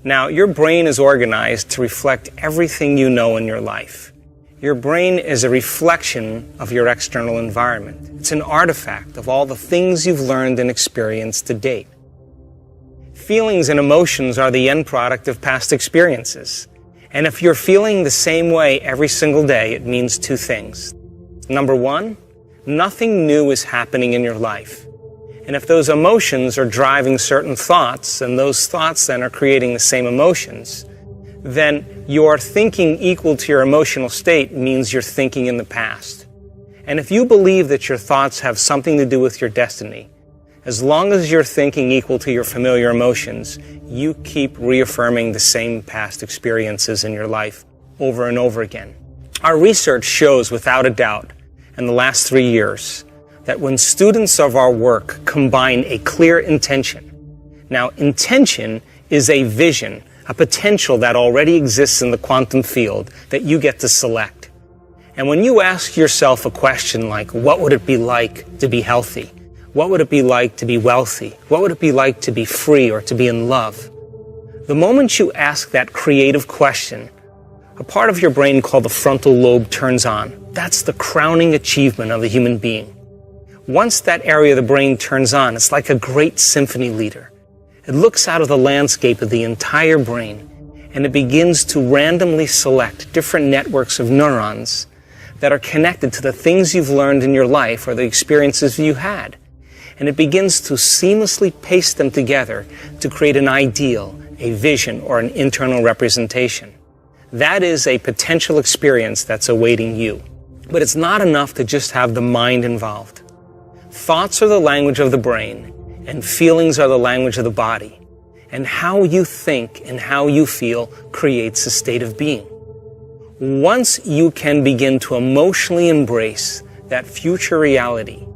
Now, your brain is organized to reflect everything you know in your life. Your brain is a reflection of your external environment. It's an artifact of all the things you've learned and experienced to date. Feelings and emotions are the end product of past experiences. And if you're feeling the same way every single day, it means two things. Number one, nothing new is happening in your life. And if those emotions are driving certain thoughts, and those thoughts then are creating the same emotions, then your thinking equal to your emotional state means you're thinking in the past. And if you believe that your thoughts have something to do with your destiny, as long as you're thinking equal to your familiar emotions, you keep reaffirming the same past experiences in your life over and over again. Our research shows without a doubt in the last 3 years that when students of our work combine a clear intention, now intention is a vision, a potential that already exists in the quantum field that you get to select. And when you ask yourself a question like, what would it be like to be healthy? What would it be like to be wealthy? What would it be like to be free or to be in love? The moment you ask that creative question, a part of your brain called the frontal lobe turns on. That's the crowning achievement of a human being. Once that area of the brain turns on, it's like a great symphony leader. It looks out of the landscape of the entire brain, and it begins to randomly select different networks of neurons that are connected to the things you've learned in your life or the experiences you had. And it begins to seamlessly paste them together to create an ideal, a vision, or an internal representation. That is a potential experience that's awaiting you. But it's not enough to just have the mind involved. Thoughts are the language of the brain, and feelings are the language of the body. And how you think and how you feel creates a state of being. Once you can begin to emotionally embrace that future reality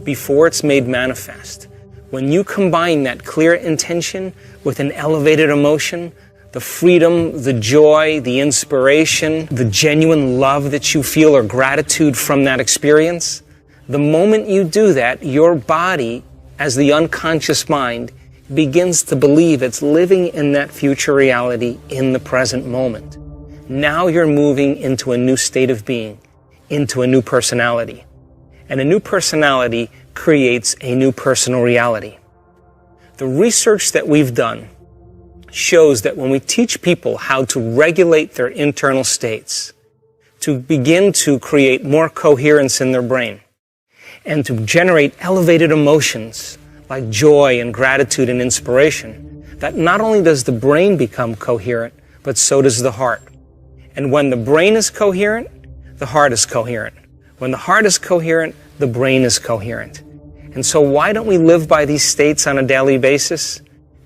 before it's made manifest, when you combine that clear intention with an elevated emotion, the freedom, the joy, the inspiration, the genuine love that you feel or gratitude from that experience, the moment you do that, your body, as the unconscious mind, begins to believe it's living in that future reality in the present moment. Now you're moving into a new state of being, into a new personality. And a new personality creates a new personal reality. The research that we've done shows that when we teach people how to regulate their internal states, to begin to create more coherence in their brain, and to generate elevated emotions like joy and gratitude and inspiration, that not only does the brain become coherent, but so does the heart. And when the brain is coherent, the heart is coherent. When the heart is coherent, the brain is coherent. And so why don't we live by these states on a daily basis?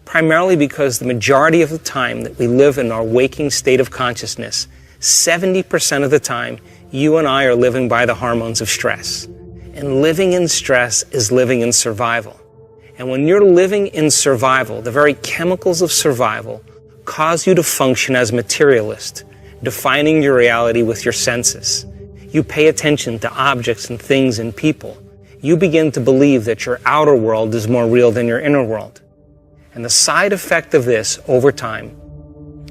Primarily because the majority of the time that we live in our waking state of consciousness, 70% of the time, you and I are living by the hormones of stress. And living in stress is living in survival. And when you're living in survival, the very chemicals of survival cause you to function as materialist, defining your reality with your senses. You pay attention to objects and things and people. You begin to believe that your outer world is more real than your inner world. And the side effect of this, over time,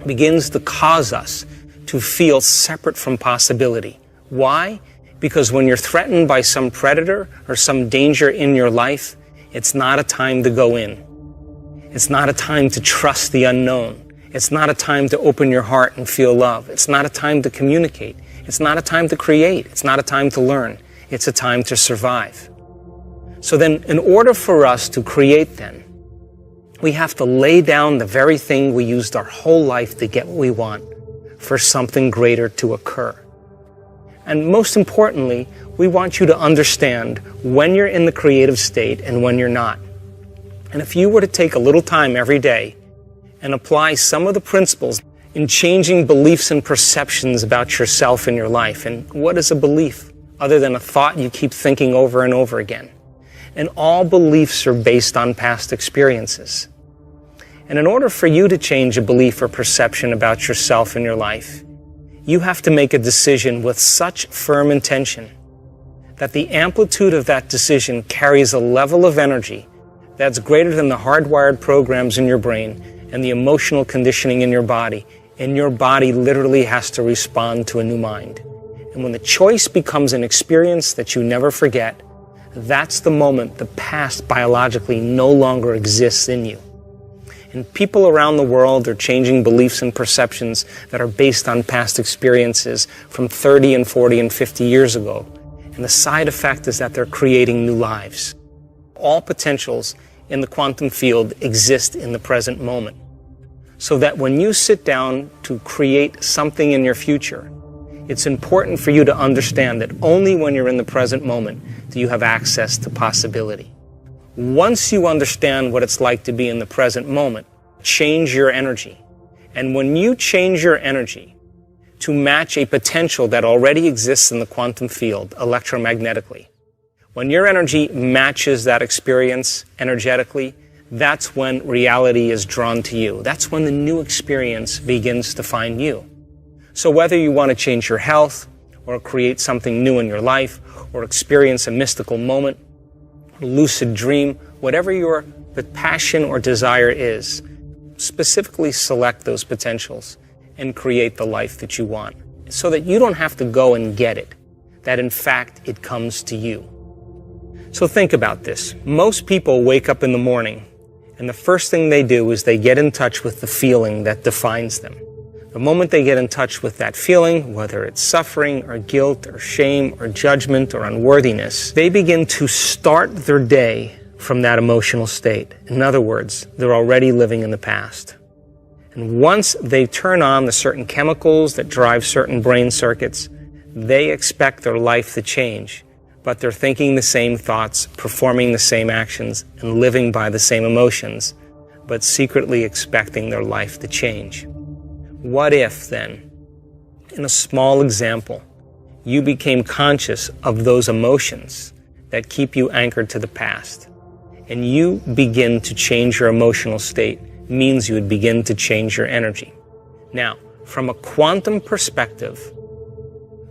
begins to cause us to feel separate from possibility. Why? Because when you're threatened by some predator or some danger in your life, it's not a time to go in. It's not a time to trust the unknown. It's not a time to open your heart and feel love. It's not a time to communicate. It's not a time to create. It's not a time to learn. It's a time to survive. So then, in order for us to create then, we have to lay down the very thing we used our whole life to get what we want for something greater to occur. And most importantly, we want you to understand when you're in the creative state and when you're not. And if you were to take a little time every day and apply some of the principles in changing beliefs and perceptions about yourself and your life, and what is a belief other than a thought you keep thinking over and over again? And all beliefs are based on past experiences. And in order for you to change a belief or perception about yourself and your life, you have to make a decision with such firm intention that the amplitude of that decision carries a level of energy that's greater than the hardwired programs in your brain and the emotional conditioning in your body, and your body literally has to respond to a new mind. And when the choice becomes an experience that you never forget, that's the moment the past biologically no longer exists in you. And people around the world are changing beliefs and perceptions that are based on past experiences from 30 and 40 and 50 years ago. And the side effect is that they're creating new lives. All potentials in the quantum field exist in the present moment. So that when you sit down to create something in your future, it's important for you to understand that only when you're in the present moment do you have access to possibility. Once you understand what it's like to be in the present moment, change your energy. And when you change your energy to match a potential that already exists in the quantum field electromagnetically, when your energy matches that experience energetically, that's when reality is drawn to you. That's when the new experience begins to find you. So whether you want to change your health, or create something new in your life, or experience a mystical moment, lucid dream, whatever your passion or desire is, specifically select those potentials and create the life that you want, so that you don't have to go and get it, that in fact it comes to you. So think about this. Most people wake up in the morning, and the first thing they do is they get in touch with the feeling that defines them. The moment they get in touch with that feeling, whether it's suffering or guilt or shame or judgment or unworthiness, they begin to start their day from that emotional state. In other words, they're already living in the past. And once they turn on the certain chemicals that drive certain brain circuits, they expect their life to change, but they're thinking the same thoughts, performing the same actions, and living by the same emotions, but secretly expecting their life to change. What if, then, in a small example, you became conscious of those emotions that keep you anchored to the past, and you begin to change your emotional state, means you would begin to change your energy. Now, from a quantum perspective,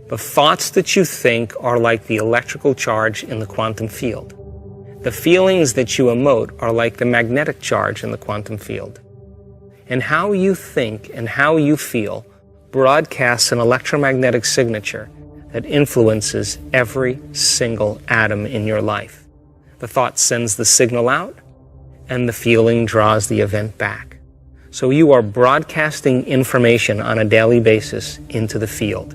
the thoughts that you think are like the electrical charge in the quantum field. The feelings that you emote are like the magnetic charge in the quantum field. And how you think and how you feel broadcasts an electromagnetic signature that influences every single atom in your life. The thought sends the signal out, and the feeling draws the event back. So you are broadcasting information on a daily basis into the field.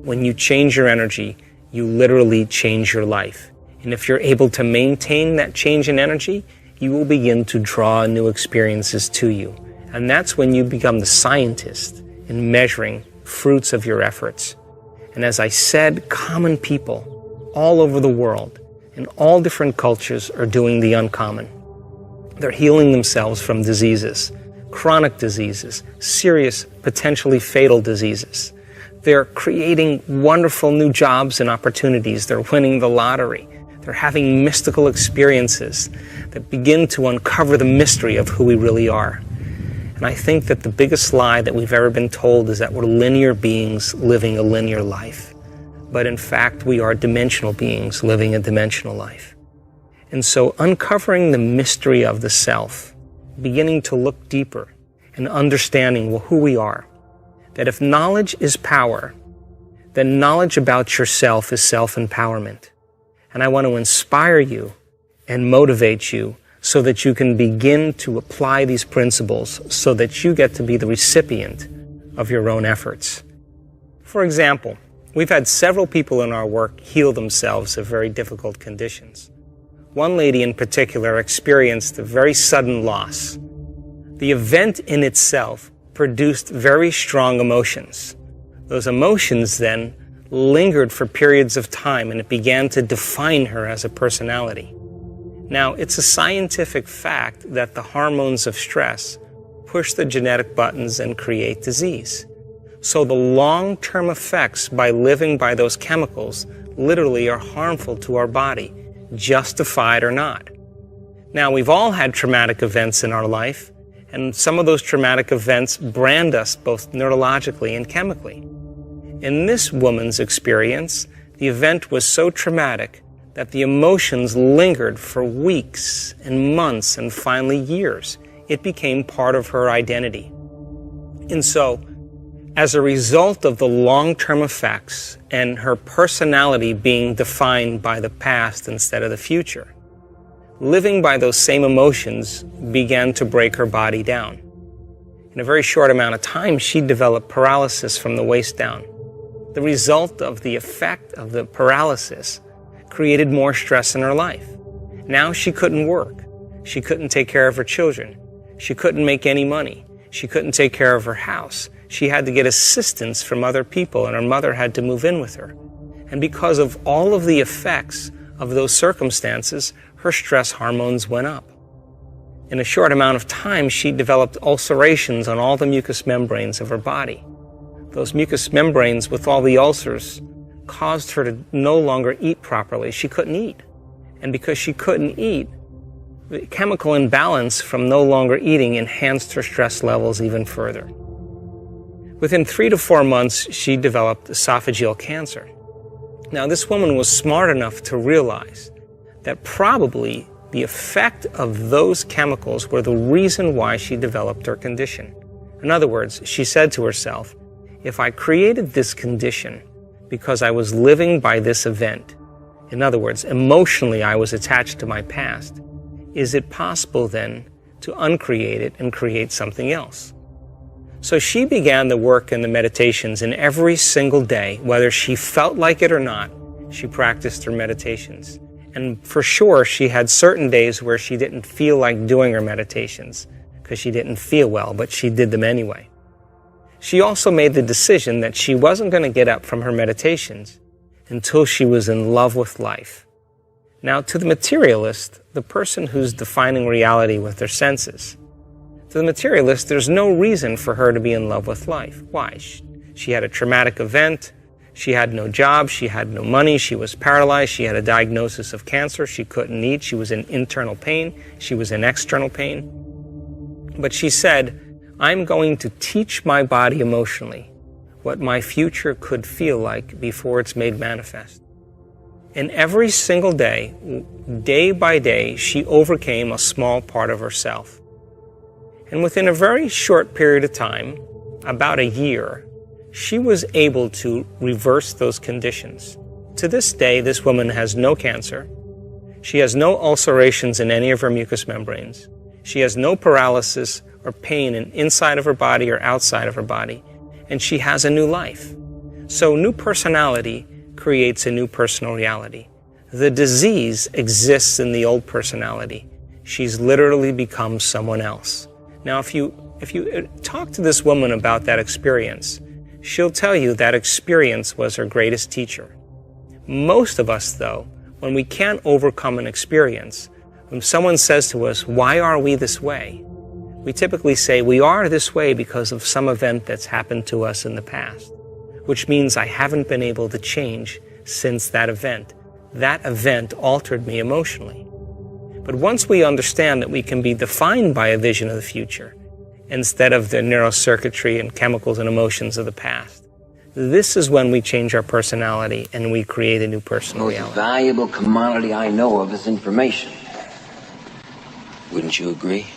When you change your energy, you literally change your life. And if you're able to maintain that change in energy, you will begin to draw new experiences to you. And that's when you become the scientist in measuring fruits of your efforts. And as I said, common people all over the world, in all different cultures, are doing the uncommon. They're healing themselves from diseases, chronic diseases, serious, potentially fatal diseases. They're creating wonderful new jobs and opportunities. They're winning the lottery. They're having mystical experiences that begin to uncover the mystery of who we really are. And I think that the biggest lie that we've ever been told is that we're linear beings living a linear life. But in fact, we are dimensional beings living a dimensional life. And so uncovering the mystery of the self, beginning to look deeper and understanding who we are, that if knowledge is power, then knowledge about yourself is self-empowerment. And I want to inspire you and motivate you so that you can begin to apply these principles so that you get to be the recipient of your own efforts. For example, we've had several people in our work heal themselves of very difficult conditions. One lady in particular experienced a very sudden loss. The event in itself produced very strong emotions. Those emotions then lingered for periods of time, and it began to define her as a personality. Now, it's a scientific fact that the hormones of stress push the genetic buttons and create disease. So the long-term effects by living by those chemicals literally are harmful to our body, justified or not. Now, we've all had traumatic events in our life, and some of those traumatic events brand us both neurologically and chemically. In this woman's experience, the event was so traumatic that the emotions lingered for weeks and months and finally years, It became part of her identity. And so, as a result of the long-term effects and her personality being defined by the past instead of the future, living by those same emotions began to break her body down. In a very short amount of time, she developed paralysis from the waist down. The result of the effect of the paralysis created more stress in her life. Now she couldn't work. She couldn't take care of her children. She couldn't make any money. She couldn't take care of her house. She had to get assistance from other people, and her mother had to move in with her. And because of all of the effects of those circumstances, her stress hormones went up. In a short amount of time, she developed ulcerations on all the mucous membranes of her body. Those mucous membranes with all the ulcers caused her to no longer eat properly. She couldn't eat. And because she couldn't eat, the chemical imbalance from no longer eating enhanced her stress levels even further. Within 3 to 4 months, she developed esophageal cancer. Now, this woman was smart enough to realize that probably the effect of those chemicals were the reason why she developed her condition. In other words, she said to herself, if I created this condition because I was living by this event, in other words, emotionally I was attached to my past, is it possible then to uncreate it and create something else? So she began the work and the meditations, and every single day, whether she felt like it or not, she practiced her meditations. And for sure, she had certain days where she didn't feel like doing her meditations because she didn't feel well, but she did them anyway. She also made the decision that she wasn't going to get up from her meditations until she was in love with life. Now, to the materialist, the person who's defining reality with their senses, to the materialist, there's no reason for her to be in love with life. Why? She had a traumatic event. She had no job. She had no money. She was paralyzed. She had a diagnosis of cancer. She couldn't eat. She was in internal pain. She was in external pain. But she said, I'm going to teach my body emotionally what my future could feel like before it's made manifest. And every single day, day by day, she overcame a small part of herself. And within a very short period of time, about a year, she was able to reverse those conditions. To this day, this woman has no cancer. She has no ulcerations in any of her mucous membranes. She has no paralysis or pain inside of her body or outside of her body. And she has a new life. So new personality creates a new personal reality. The disease exists in the old personality. She's literally become someone else. Now, if you talk to this woman about that experience, she'll tell you that experience was her greatest teacher. Most of us, though, when we can't overcome an experience, when someone says to us, why are we this way? We typically say, we are this way because of some event that's happened to us in the past, which means I haven't been able to change since that event. That event altered me emotionally. But once we understand that we can be defined by a vision of the future, instead of the neurocircuitry and chemicals and emotions of the past, this is when we change our personality and we create a new personal reality. The most valuable commodity I know of is information. Wouldn't you agree?